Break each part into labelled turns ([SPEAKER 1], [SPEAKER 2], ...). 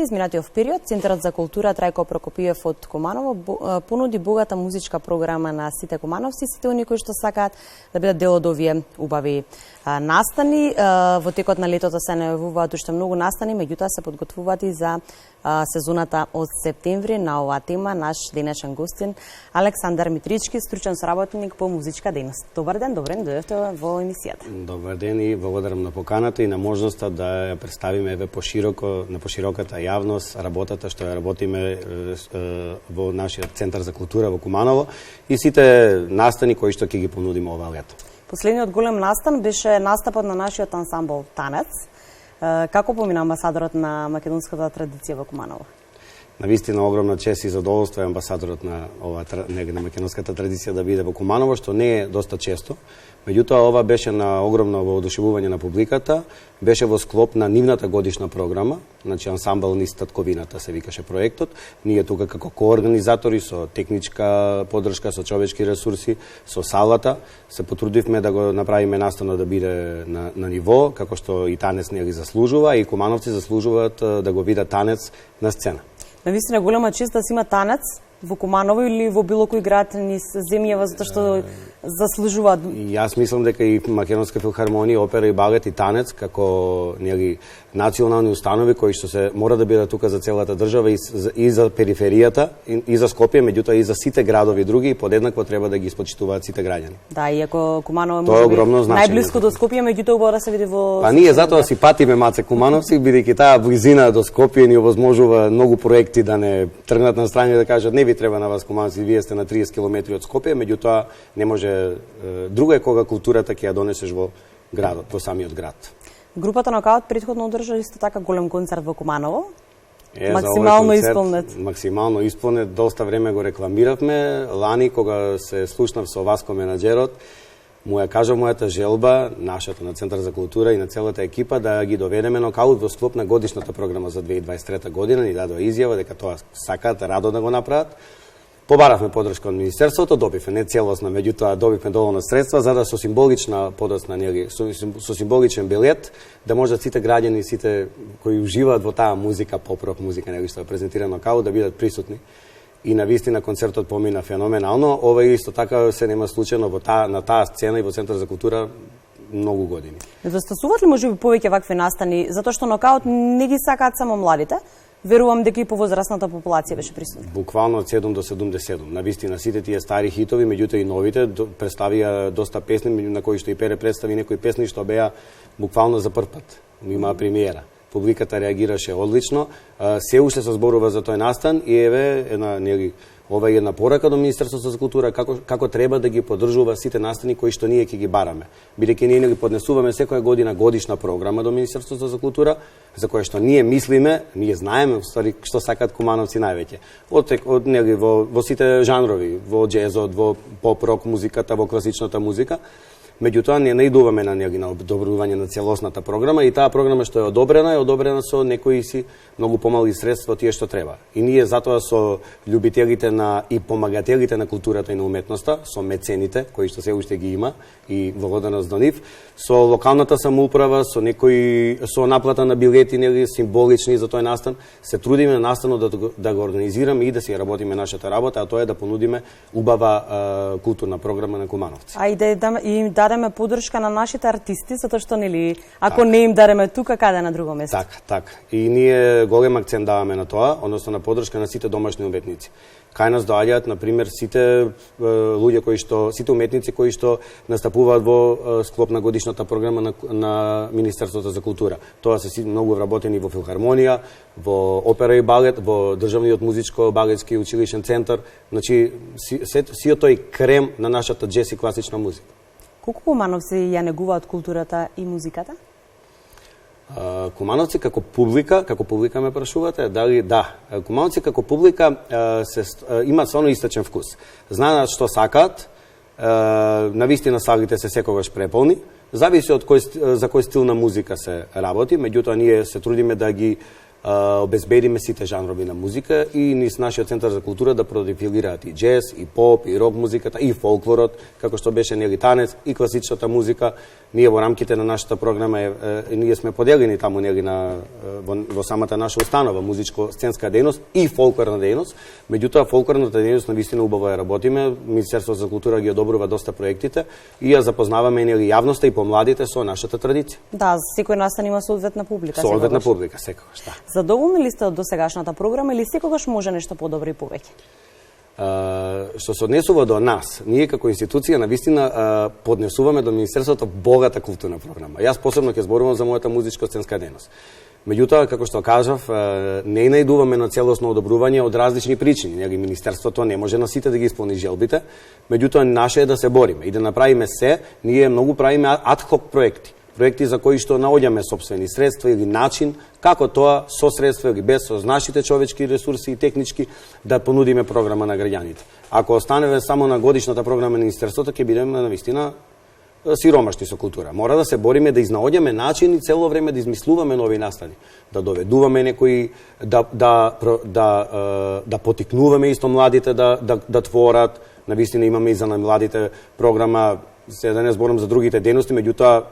[SPEAKER 1] Изминатиот период, Центарот за култура Трајко Прокопиев од Куманово понуди богата музичка програма на сите кумановци, сите оние кои што сакаат да бидат дел од овие убави настани. Во текот на летото се најавуваат уште многу настани, меѓутоа се подготвуваат и за сезоната од септември. На оваа тема наш денешен гостин Александар Митрички, стручен соработник по музичка дејност. Добар ден, дојдовте во емисијата.
[SPEAKER 2] Добар ден и благодарам на поканата и на можноста да ја представиме еве пошироко на пошироката јавност работата што ја работиме во нашиот Центар за култура во Куманово и сите настани кои што ќе ги понудиме ова лето.
[SPEAKER 1] Последниот голем настан беше настапот на нашиот ансамбл Танец. Како помина амбасадорот на македонската традиција во Куманово?
[SPEAKER 2] Навистина огромна чест и задоволство е амбасадорот на на македонската традиција да биде во Куманово, што не е доста често. Меѓутоа, ова беше на огромно воодушевување на публиката, беше во склоп на нивната годишна програма, значи ансамбл низ татковината се викаше проектот. Ние тука како коорганизатори со техничка поддршка, со човечки ресурси, со салата, се потрудивме да го направиме настанот да биде на ниво, како што и Танец не ги заслужува, и кумановци заслужуваат да го видат Танец на сцена.
[SPEAKER 1] Навистина голема чест да се има Танец во Куманово или во било кој град низ земјава, затоа што заслужуваат.
[SPEAKER 2] Јас мислам дека и Македонска филхармонија, опера и балет и Танец како национални установи кои што се мора да бидат тука за целата држава и за периферијата и за Скопје, меѓутоа и за сите градови други, подеднакво треба да ги испочитуваат сите граѓани.
[SPEAKER 1] Да, иако Куманово може би најблиску до Скопје, меѓутоа убаво да се види во.
[SPEAKER 2] А ние затоа си патиме маце кумановци, бидејќи таа близина до Скопје ни овозможува многу проекти да не тргнат на страни да кажат не ви треба на вас кумановци, вие сте на 30 километри од Скопје, меѓутоа не може друго е кога културата ќе ја донесеш во градот, во самиот град.
[SPEAKER 1] Групата Нокаут претходно одржа исто така голем концерт во Куманово. Максимално исполнет.
[SPEAKER 2] Максимално исполнет, доста време го рекламиравме. Лани кога се слушнав со Васко менаџерот, му ја кажав мојата желба, нашата на Центар за култура и на целата екипа да ги доведеме Нокаут во склоп на годишната програма за 2023 година, ни дадоа изјава дека тоа сакаат радо да го направат. Побаравме поддршка од Министерството, добивме не целосна, меѓутоа добивме доволно средства за да со символична подоцна, со символичен билет, да можат сите граѓани, сите кои уживаат во таа музика, поп-рок музика, што е презентирана Нокаут, да бидат присутни. И навистина концертот помина феноменално. Ова исто така се нема случајно на таа сцена и во Центар за култура многу години.
[SPEAKER 1] Недостасуваат ли можеби повеќе вакви настани, затоа што Нокаут не ги сакаат само младите? Верувам дека и по возрастната популација беше присутна.
[SPEAKER 2] Буквално од 7 до 77. Навистина сите тие стари хитови, меѓутоа и новите представија доста песни, на кои што и Пере представи некои песни што беа буквално за прв пат. Имаа премиера. Публиката реагираше одлично. Се уште се зборува за тој настан и еве ова е една порака до Министерството за култура како треба да ги поддржува сите настани кои што ние ќе ги бараме. Бидејќи ние ги поднесуваме секоја година годишна програма до Министерството за култура, за која што ние мислиме, ние знаеме уствари што сакаат кумановци највеќе. Во сите жанрови, во џезот, во поп-рок музиката, во класичната музика. Меѓутоа не наидуваме на одобрување на целосната програма и таа програма што е одобрена со некои си многу помали средства тие што треба. И ние затоа со љубителите и помагателите на културата и на уметноста, со мецените кои што се уште ги има и благодарност до нив, со локалната самоуправа, со наплата на билети символични за тој настан, се трудиме на настанот да го организираме и да си работиме нашата работа, а тоа е да понудиме убава културна програма на кумановци.
[SPEAKER 1] А и да им дадеме поддршка на нашите артисти, затоа што ако не им дареме тука, каде на друго место?
[SPEAKER 2] Така. И ние голем акцент даваме на тоа, односно на поддршка на сите домашни уметници. Кај нас доаѓаат, например, сите сите уметници кои што настапуваат во склоп на годишната програма на Министерството за култура. Тоа се многу вработени во филхармонија, во опера и балет, во Државниот музичко-балетски училишен центар, значи сиот тој крем на нашата џез и класична музика.
[SPEAKER 1] Колку кумановци ја негуваат културата и музиката?
[SPEAKER 2] Кумановци како публика ме прашувате, дали да. Кумановци како публика имаат стварно истачен вкус. Знаат што сакаат, навистина салите се секогаш преполни, зависи од за кој стил на музика се работи, меѓутоа ние се трудиме да ги обезбедиме сите жанрови на музика и низ нашиот центар за култура да продефилираат и джез, и поп, и рок музиката, и фолклорот, како што беше нели танец, и класичната музика. Ние во рамките на нашата програма ние сме поделени таму нели во самата наша установа музичко-сценска дејност и фолклорна дејност. Меѓутоа фолклорната дејност навистина убаво ја работиме. Министерството за култура ги одобрува доста проектите и ја запознаваме нели јавноста и помладите со нашата традиција.
[SPEAKER 1] Да, секој настан има соодветна публика.
[SPEAKER 2] Соодветна публика секогаш, да.
[SPEAKER 1] Задоволни ли сте од досегашната програма или секогаш може нешто подобро и повеќе?
[SPEAKER 2] Што се однесува до нас, ние како институција навистина поднесуваме до Министерството богата културна програма. Јас посебно ќе зборувам за мојата музичко-сценска дејност. Меѓутоа, како што кажав, не најдуваме на целосно одобрување од различни причини. Нели Министерството не може на сите да ги исполни желбите, меѓутоа наше е да се бориме и да направиме се. Ние многу правиме адхок проекти за кои што наоѓаме сопствени средства или начин како тоа со средства или без, со нашите човечки ресурси и технички да понудиме програма на граѓаните. Ако останеме само на годишната програма на Министерството, ќе бидеме навистина сиромашни со култура. Мора да се бориме да изнаоѓаме начини цело време да измислуваме нови настани, да доведуваме некои, да потикнуваме исто младите да творат. Навистина имаме и за младите програма, се да не зборам за другите дејности, меѓутоа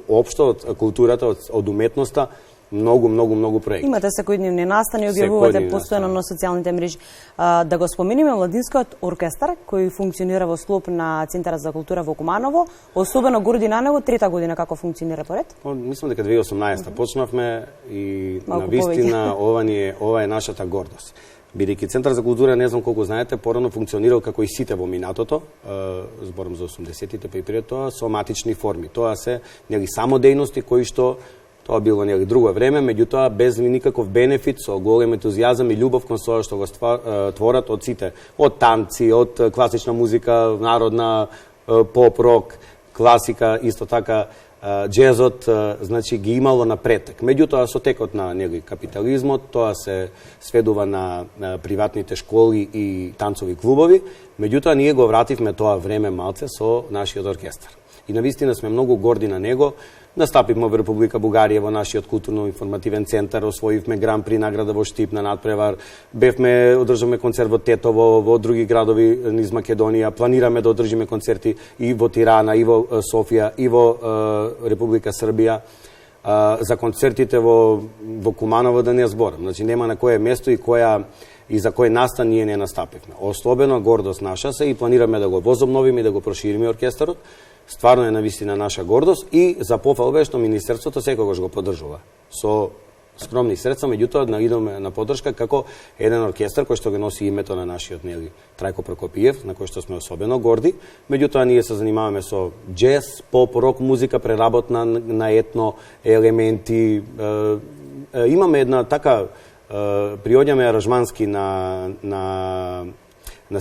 [SPEAKER 2] општо од културата, од уметноста, многу проекти.
[SPEAKER 1] Имате секојдневни настани, објавувате постојано на социјалните мрежи. Да го спомениме младинскиот оркестар кој функционира во склоп на Центарот за култура во Куманово, особено горди на него, трета година како функционира поред?
[SPEAKER 2] Мислам дека 2018 почнавме и навистина ова е нашата гордост. Бидејќи Центар за култура, не знам колку знаете, порано функционирал како и сите во минатото, зборам за 80-тите па и пред тоа, со матични форми. Тоа се нели само дејности кои што тоа било нели друго време, меѓутоа без никаков бенефит, со голем ентузијазам и љубов кон тоа што го творат од сите, од танци, од класична музика, народна, поп, рок, класика, исто така джезот, значи ги имало напретек. Меѓутоа со текот на нели капитализмот, тоа се сведува на приватните школи и танцови клубови, меѓутоа ние го вративме тоа време малце со нашиот оркестар. И навистина сме многу горди на него. Настапивме во Република Бугарија во нашиот културно-информативен центар, освоивме Гран При награда во Штип на надпревар, одржавме концерт во Тетово, во други градови низ Македонија, планираме да одржиме концерти и во Тирана, и во Софија, и во Република Србија. За концертите во Куманово да не зборам, значи нема на кое место и за кој настан ние не настапивме. Особено гордост наша се и планираме да го возобновиме и да го прошириме оркестарот. Стварно е навистина наша гордост и за пофалба е што Министерството секогаш го поддржува со скромни средства, меѓутоа да идеме на поддршка како еден оркестар кој што го носи името на нашиот нели Трајко Прокопиев, на кој што сме особено горди. Меѓутоа ние се занимаваме со джез, поп, рок музика преработна на етно елементи. Имаме една така приоѓаме аранжмански на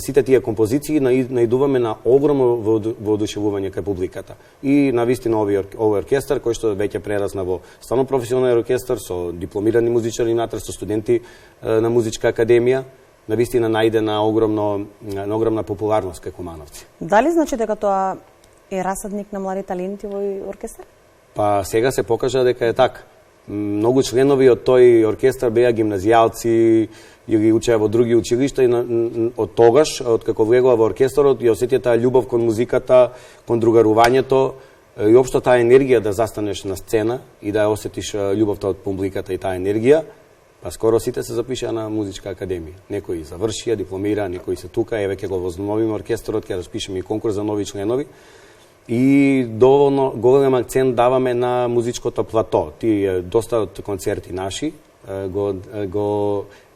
[SPEAKER 2] сите тие композиции, наидуваме на огромно воодушевување кај публиката. И навистина овој оркестар, кој што веќе прерасна во стално професионален оркестар, со дипломирани музичари внатре, со студенти на музичка академија, навистина најде на огромна популарност кај кумановци.
[SPEAKER 1] Дали значи дека тоа е расадник на млади таленти во оркестар?
[SPEAKER 2] Па сега се покажа дека е така. Многу членови од тој оркестар беа гимназијалци или учеа во други училишта и од тогаш, од како влегува во оркестарот, ја осетија таа љубов кон музиката, кон другарувањето и општо таа енергија да застанеш на сцена и да ја осетиш љубовта од публиката и таа енергија. Па скоро сите се запишаа на музичка академија. Некои завршија, дипломира, некои се тука, еве ќе го возобновиме оркестарот, ќе распишеме и конкурс за нови членови. И доволно голем акцент даваме на музичкото плато. Тие доста од концерти наши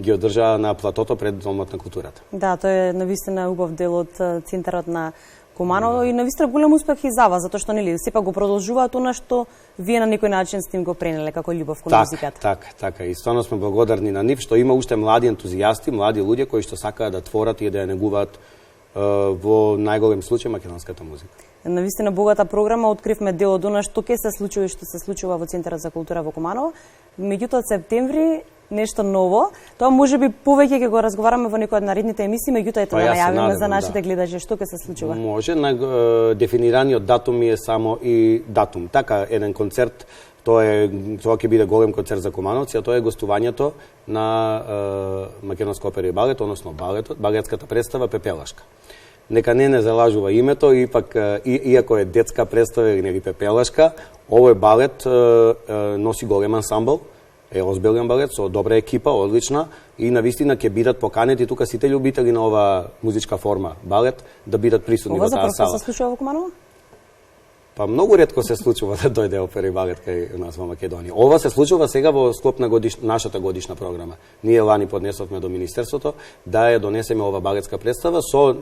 [SPEAKER 2] ги одржаа на платото пред Домот на културата.
[SPEAKER 1] Да, тоа е навистина убав дел од Центарот на Куманово и навистина голем успех и за вас, затоа што нели сепак го продолжуваат она што вие на некој начин сте им го пренеле како љубов кон музиката.
[SPEAKER 2] Така. И стварно сме благодарни на нив што има уште млади ентузијасти, млади луѓе кои што сакаат да творат и да ја негуваат во најголем случај македонската музика.
[SPEAKER 1] Навистина богата програма, откривме дел од она што ќе се случува и што се случува во Центарот за култура во Куманово. Меѓутоа, септември нешто ново. Тоа можеби повеќе ќе го разговараме во некој од наредните емисии, меѓутоа ето да најавиме за нашите гледачи што ќе се случува.
[SPEAKER 2] Може, дефинираниот датум е само и датум. Така, еден концерт Тоа ќе биде голем концерт за кумановци, а тоа е гостувањето на Македонска опера и балет, односно балетската представа Пепелашка. Нека не залажува името, ипак, иако е детска представа или Пепелашка, овој балет носи голем ансамбл, е озбилен балет, со добра екипа, одлична, и навистина ќе бидат поканети тука сите љубители на ова музичка форма, балет, да бидат присутни во таа сала.
[SPEAKER 1] Ова за прв пат се случува во Куманово?
[SPEAKER 2] Па многу ретко се случува да дојде опера и балет кај нас во Македонија. Ова се случува сега во склоп на нашата годишна програма. Ние лани поднесовме до Министерството да ја донесеме ова балетска представа со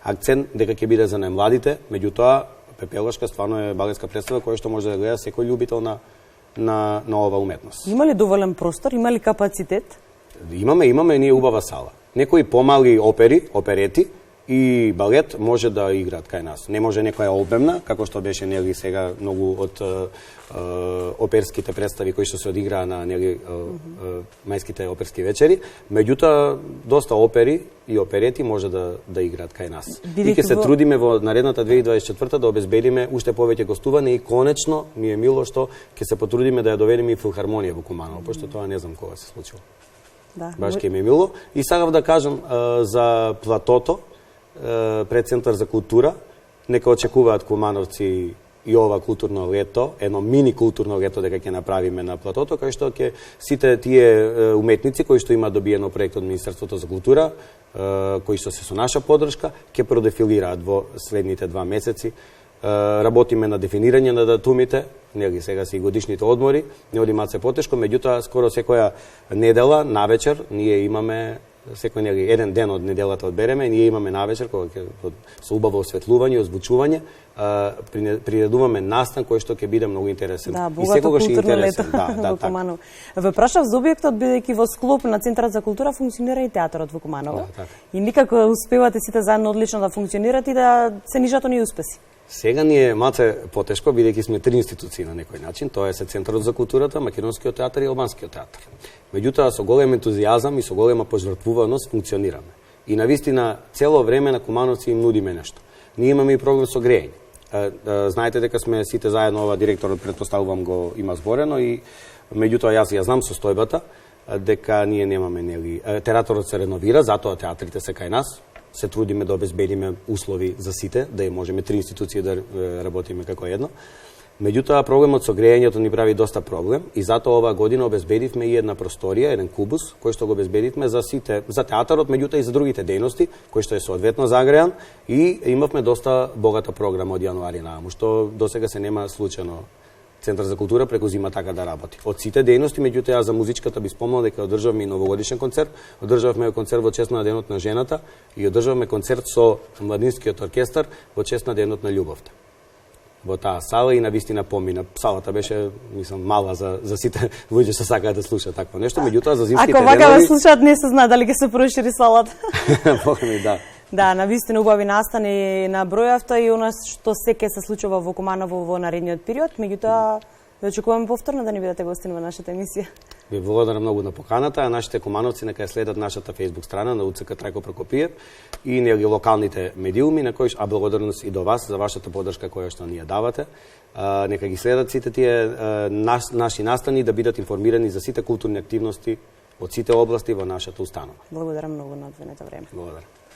[SPEAKER 2] акцент дека ќе биде за најмладите, меѓутоа Пепелашка стварно е балетска представа која што може да гледа секој љубител на ова уметност.
[SPEAKER 1] Има ли доволен простор, има ли капацитет?
[SPEAKER 2] Имаме ние убава сала. Некои помали оперети и балет може да играат кај нас. Не може некоја обемна, како што беше нели сега многу од оперските представи кои што се одиграа на нели мајските оперски вечери, меѓутоа доста опери и оперети може да играат кај нас. И ќе се трудиме во наредната 2024 да обезбедиме уште повеќе гостување и конечно ми е мило што ќе се потрудиме да ја доведеме и филхармонија во Куманово, пошто тоа не знам кога се случило.
[SPEAKER 1] Да.
[SPEAKER 2] Баш ќе ми е мило. И сакав да кажам за платото пред Центар за култура, нека очекуваат кумановци и ова културно лето, едно мини културно лето дека ќе направиме на платото, кај што ќе сите тие уметници кои што имаат добиено проект од Министерството за култура, кои што се со наша поддршка, ќе продефилираат во следните 2 месеци. Работиме на дефинирање на датумите, нели сега се и годишните одмори, не оди малце потешко, меѓутоа скоро секоја недела навечер ние имаме секој еден ден од неделата одбереме, ние имаме навечер кога ќе со убаво осветлување, озвучување, приредуваме настан кој што ќе биде многу интересен.
[SPEAKER 1] Да, богато културно лето во Куманово. Ве прашав за објектот бидејќи во склоп на Центарот за култура функционира и театарот во Куманово. И никако успевате сите заедно одлично да функционирате и да се нишато не успеси.
[SPEAKER 2] Сега ни е малце потешко, бидејќи сме 3 институции на некој начин, тоа е Центарот за културата, Македонскиот театар и Албанскиот театар. Меѓутоа, со голем ентузијазам и со голема пожртвуваност функционираме. И навистина, цело време на кумановци им нудиме нешто. Ние имаме и проблем со грејење. Знаете дека сме сите заедно, ова директорот претпоставувам го има зборено, и меѓутоа јас ја знам состојбата, дека ние немаме, нели, театрот се реновира, затоа театрите се кај нас, се трудиме да обезбедиме услови за сите, да можеме 3 институции да работиме како едно. Меѓутоа, проблемот со грејењето ни прави доста проблем и затоа оваа година обезбедивме и една просторија, еден кубус, кој што го обезбедивме за сите, за театарот, меѓутоа и за другите дејности, кој што е соодветно загрејан, и имавме доста богата програма од јануари нааму, што досега се нема случајно Центар за култура прекузима така да работи. Од сите дејности, меѓутоа за музичката би спомнал дека одржавме и новогодишен концерт, одржавме концерт во чест на денот на жената и одржавме концерт со младинскиот оркестар во чест на денот на љубовта. Во таа сала и навистина помина. Салата беше, мислам, мала за сите луѓе што сакаат да слушаат такво нешто, меѓутоа за зимските денови...
[SPEAKER 1] Ако вака ве слушаат, не се знае дали ќе се прошири салата.
[SPEAKER 2] Богми, да.
[SPEAKER 1] Да, навистина убави настани на бројавта и она што се ќе се случува во Куманово во наредниот период, меѓутоа ве очекуваме повторно да ни бидете гостин во нашата емисија.
[SPEAKER 2] Ви благодарам многу на поканата, а нашите кумановци нека ја следат нашата Facebook страна на УЦК Трајко Прокопиев и нели локалните медиуми на кои, а благодарност и до вас за вашата поддршка која што ни ја давате. Нека ги следат сите тие наши настани да бидат информирани за сите културни активности од сите области во нашата установа.
[SPEAKER 1] Благодарам многу на одвоеното време.
[SPEAKER 2] Благодарам.